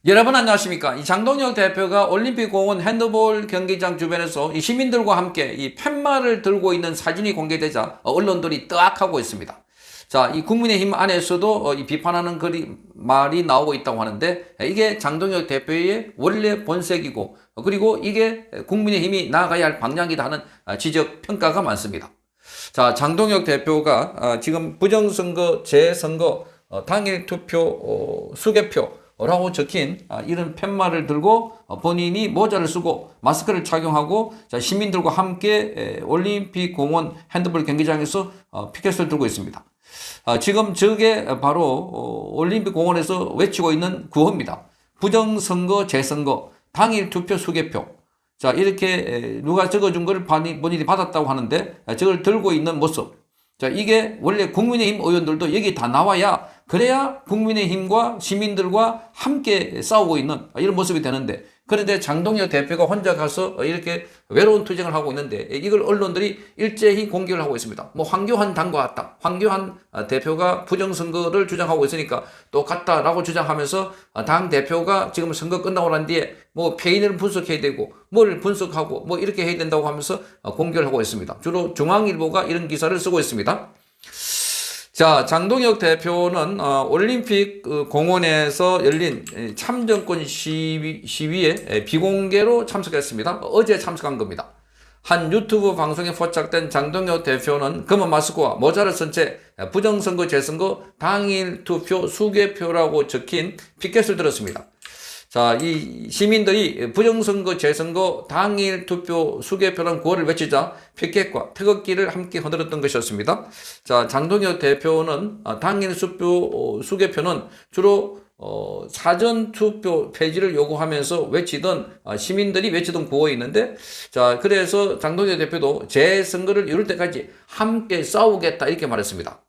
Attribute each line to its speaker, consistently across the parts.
Speaker 1: 여러분 안녕하십니까? 이 장동혁 대표가 올림픽공원 핸드볼 경기장 주변에서 이 시민들과 함께 이 팻말을 들고 있는 사진이 공개되자 언론들이 뜨악하고 있습니다. 자, 이 국민의힘 안에서도 이 비판하는 말이 나오고 있다고 하는데, 이게 장동혁 대표의 원래 본색이고, 그리고 이게 국민의힘이 나아가야 할 방향이다 하는 지적 평가가 많습니다. 자, 장동혁 대표가 지금 부정선거, 재선거, 당일 투표, 수개표 라고 적힌 이런 팻말을 들고 본인이 모자를 쓰고 마스크를 착용하고 시민들과 함께 올림픽 공원 핸드볼 경기장에서 피켓을 들고 있습니다. 지금 저게 바로 올림픽 공원에서 외치고 있는 구호입니다. 부정선거, 재선거, 당일 투표, 수개표. 자, 이렇게 누가 적어준 걸 본인이 받았다고 하는데 저걸 들고 있는 모습. 자, 이게 원래 국민의힘 의원들도 여기 다 나와야 그래야 국민의힘과 시민들과 함께 싸우고 있는 이런 모습이 되는데, 그런데 장동혁 대표가 혼자 가서 이렇게 외로운 투쟁을 하고 있는데 이걸 언론들이 일제히 공격을 하고 있습니다. 뭐 황교안 당과 같다. 황교안 대표가 부정선거를 주장하고 있으니까 똑같다라고 주장하면서 당 대표가 지금 선거 끝나고 난 뒤에 뭐 패인을 분석해야 되고 뭘 분석하고 뭐 이렇게 해야 된다고 하면서 공격을 하고 있습니다. 주로 중앙일보가 이런 기사를 쓰고 있습니다. 자, 장동혁 대표는 올림픽 공원에서 열린 참정권 시위에 비공개로 참석했습니다. 어제 참석한 겁니다. 한 유튜브 방송에 포착된 장동혁 대표는 검은 마스크와 모자를 쓴 채 부정선거, 재선거, 당일 투표, 수개표라고 적힌 피켓을 들었습니다. 자, 이 시민들이 부정선거, 재선거, 당일 투표, 수개표라는 구호를 외치자 피켓과 태극기를 함께 흔들었던 것이었습니다. 자, 장동혁 대표는 당일 수개표는 주로 사전 투표 폐지를 요구하면서 외치던 시민들이 외치던 구호가 있는데, 자, 그래서 장동혁 대표도 재선거를 이룰 때까지 함께 싸우겠다 이렇게 말했습니다.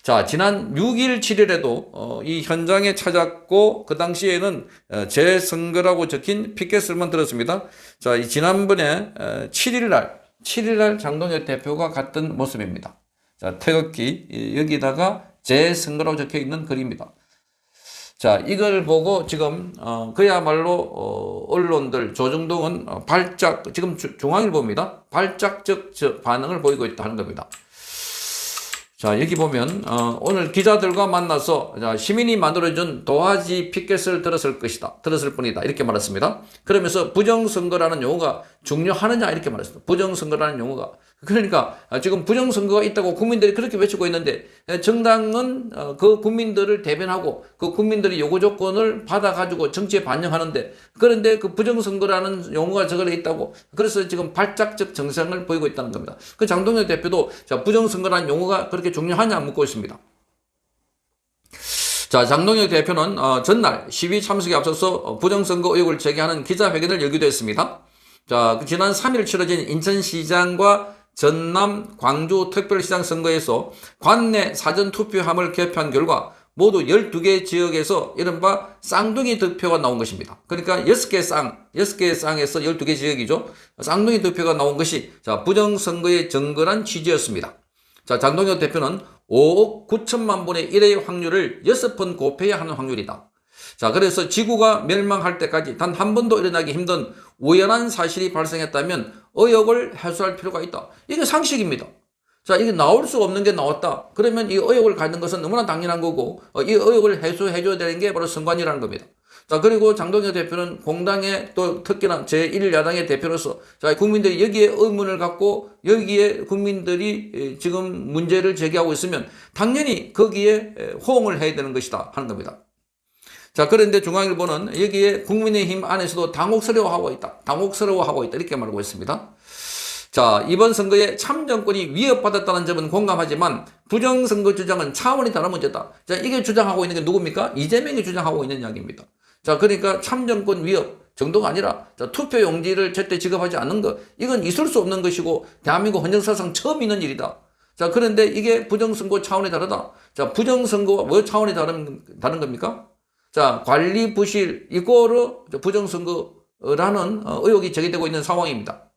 Speaker 1: 자, 지난 6일, 7일에도 이 현장에 찾았고 그 당시에는 재선거라고 적힌 피켓을만 들었습니다. 자, 이 지난번에 7일날 장동혁 대표가 갔던 모습입니다. 자, 태극기 여기다가 재선거라고 적혀 있는 글입니다. 자, 이걸 보고 지금 그야말로 언론들 조중동은 발작, 지금 중앙일보입니다. 발작적 반응을 보이고 있다 하는 겁니다. 자, 여기 보면 오늘 기자들과 만나서 시민이 만들어준 도화지 피켓을 들었을 뿐이다 이렇게 말했습니다. 그러면서 부정선거라는 용어가 중요하느냐 이렇게 말했습니다. 부정선거라는 용어가, 그러니까 지금 부정선거가 있다고 국민들이 그렇게 외치고 있는데 정당은 그 국민들을 대변하고 그 국민들의 요구 조건을 받아가지고 정치에 반영하는데, 그런데 그 부정선거라는 용어가 저걸에 있다고, 그래서 지금 발작적 정상을 보이고 있다는 겁니다. 그 장동혁 대표도 부정선거라는 용어가 그렇게 중요하냐 묻고 있습니다. 자, 장동혁 대표는 전날 시위 참석에 앞서서 부정선거 의혹을 제기하는 기자회견을 열기도 했습니다. 자, 지난 3일 치러진 인천시장과 전남, 광주 특별시장 선거에서 관내 사전투표함을 개표한 결과 모두 12개 지역에서 이른바 쌍둥이 득표가 나온 것입니다. 그러니까 6개 쌍에서 12개 지역이죠. 쌍둥이 득표가 나온 것이 부정선거의 정근한 취지였습니다. 자, 장동혁 대표는 5억 9천만 분의 1의 확률을 6번 곱해야 하는 확률이다. 자, 그래서 지구가 멸망할 때까지 단 한 번도 일어나기 힘든 우연한 사실이 발생했다면 의혹을 해소할 필요가 있다. 이게 상식입니다. 자, 이게 나올 수 없는 게 나왔다. 그러면 이 의혹을 갖는 것은 너무나 당연한 거고, 이 의혹을 해소해줘야 되는 게 바로 선관위라는 겁니다. 자, 그리고 장동혁 대표는 공당의 또 특히나 제1야당의 대표로서 국민들이 여기에 의문을 갖고 여기에 국민들이 지금 문제를 제기하고 있으면 당연히 거기에 호응을 해야 되는 것이다 하는 겁니다. 자, 그런데 중앙일보는 여기에 국민의힘 안에서도 당혹스러워하고 있다 이렇게 말하고 있습니다. 자, 이번 선거에 참정권이 위협받았다는 점은 공감하지만 부정선거 주장은 차원이 다른 문제다. 자, 이게 주장하고 있는 게 누굽니까? 이재명이 주장하고 있는 이야기입니다. 자, 그러니까 참정권 위협 정도가 아니라 투표용지를 제때 지급하지 않는 것, 이건 있을 수 없는 것이고 대한민국 헌정사상 처음 있는 일이다. 자, 그런데 이게 부정선거 차원이 다르다. 자, 부정선거와 뭐 차원이 다른 겁니까? 자, 관리 부실 이거로 부정선거라는 의혹이 제기되고 있는 상황입니다.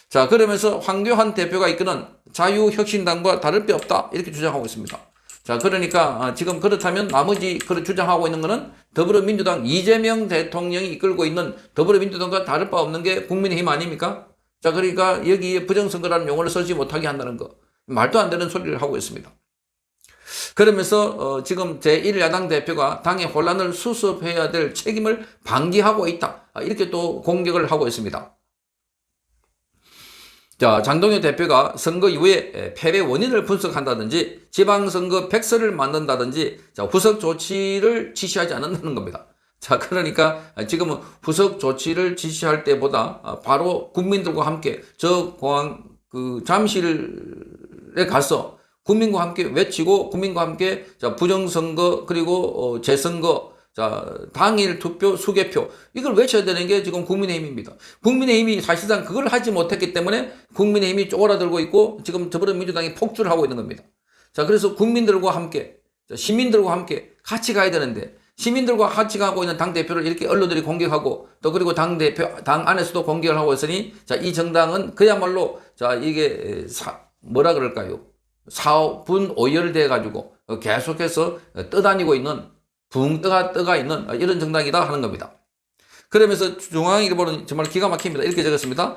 Speaker 1: 자, 그러면서 황교안 대표가 이끄는 자유혁신당과 다를 게 없다 이렇게 주장하고 있습니다. 자, 그러니까 지금 그렇다면 나머지 그런 주장하고 있는 거는 더불어민주당 이재명 대통령이 이끌고 있는 더불어민주당과 다를 바 없는 게 국민의힘 아닙니까? 자, 그러니까 여기에 부정선거라는 용어를 쓰지 못하게 한다는 거. 말도 안 되는 소리를 하고 있습니다. 그러면서 지금 제1야당 대표가 당의 혼란을 수습해야 될 책임을 방기하고 있다. 이렇게 또 공격을 하고 있습니다. 자, 장동혁 대표가 선거 이후에 패배 원인을 분석한다든지 지방선거 백서를 만든다든지 자, 후속 조치를 지시하지 않는다는 겁니다. 자, 그러니까 지금은 후속 조치를 지시할 때보다 바로 국민들과 함께 저 공항 잠실에 가서 국민과 함께 외치고 국민과 함께 자, 부정선거 그리고 재선거 자, 당일 투표, 수개표 이걸 외쳐야 되는 게 지금 국민의힘입니다. 국민의힘이 사실상 그걸 하지 못했기 때문에 국민의힘이 쪼그라들고 있고 지금 더불어민주당이 폭주를 하고 있는 겁니다. 자, 그래서 국민들과 함께 시민들과 함께 같이 가야 되는데 시민들과 같이 가고 있는 당대표를 이렇게 언론들이 공격하고 또 그리고 당 안에서도 공격을 하고 있으니 자, 이 정당은 그야말로 자, 이게 뭐라 그럴까요? 사분 오열돼 가지고 계속해서 떠다니고 있는 붕 떠가 있는 이런 정당이다 하는 겁니다. 그러면서 중앙일보는 정말 기가 막힙니다. 이렇게 적었습니다.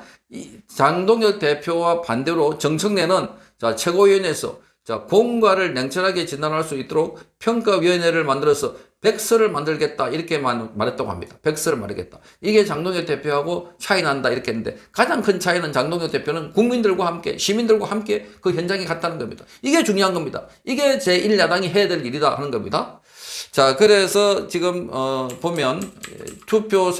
Speaker 1: 장동혁 대표와 반대로 정청래는 자, 최고위원회에서 자, 공과를 냉철하게 진단할 수 있도록 평가위원회를 만들어서 백서를 만들겠다 이렇게 말했다고 합니다. 백서를 말하겠다. 이게 장동혁 대표하고 차이 난다 이렇게 했는데 가장 큰 차이는 장동혁 대표는 국민들과 함께 시민들과 함께 그 현장에 갔다는 겁니다. 이게 중요한 겁니다. 이게 제1야당이 해야 될 일이다 하는 겁니다. 자, 그래서 지금 보면 투표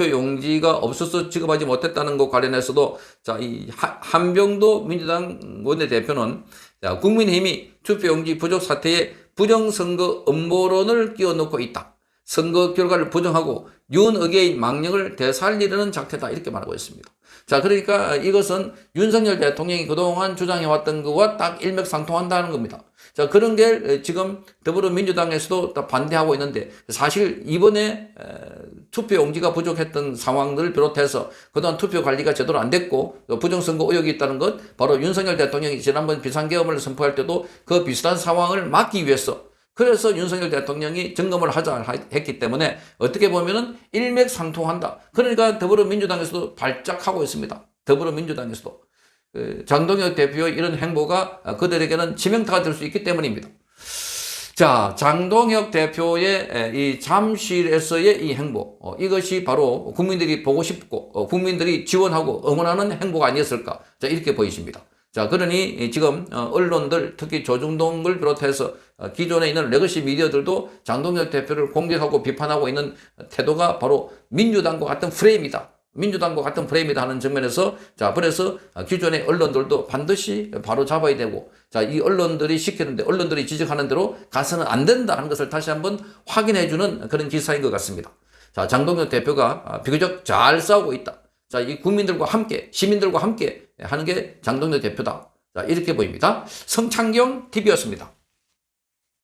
Speaker 1: 용지가 없어서 지급하지 못했다는 것 관련해서도 자, 이 한병도 민주당 원내대표는 자, 국민의힘이 투표용지 부족 사태에 부정선거 음모론을 끼워넣고 있다. 선거 결과를 부정하고 윤의계의 망령을 되살리려는 작태다 이렇게 말하고 있습니다. 자, 그러니까 이것은 윤석열 대통령이 그동안 주장해왔던 것과 딱 일맥상통한다는 겁니다. 자, 그런 게 지금 더불어민주당에서도 반대하고 있는데 사실 이번에 투표용지가 부족했던 상황들을 비롯해서 그동안 투표 관리가 제대로 안 됐고 부정선거 의혹이 있다는 것 바로 윤석열 대통령이 지난번 비상계엄을 선포할 때도 그 비슷한 상황을 막기 위해서 그래서 윤석열 대통령이 점검을 하자 했기 때문에 어떻게 보면은 일맥상통한다. 그러니까 더불어민주당에서도 발작하고 있습니다. 더불어민주당에서도. 장동혁 대표의 이런 행보가 그들에게는 치명타가 될 수 있기 때문입니다. 자, 장동혁 대표의 이 잠실에서의 이 행보, 이것이 바로 국민들이 보고 싶고, 국민들이 지원하고 응원하는 행보가 아니었을까. 자, 이렇게 보이십니다. 자, 그러니 지금 언론들, 특히 조중동을 비롯해서 기존에 있는 레거시 미디어들도 장동혁 대표를 공격하고 비판하고 있는 태도가 바로 민주당과 같은 프레임이다. 민주당과 같은 프레임이다 하는 측면에서 자, 그래서 기존의 언론들도 반드시 바로 잡아야 되고 자, 이 언론들이 시키는데 언론들이 지적하는 대로 가서는 안 된다 하는 것을 다시 한번 확인해 주는 그런 기사인 것 같습니다. 자, 장동혁 대표가 비교적 잘 싸우고 있다. 자, 이 국민들과 함께 시민들과 함께 하는 게 장동혁 대표다. 자, 이렇게 보입니다. 성창경 TV였습니다.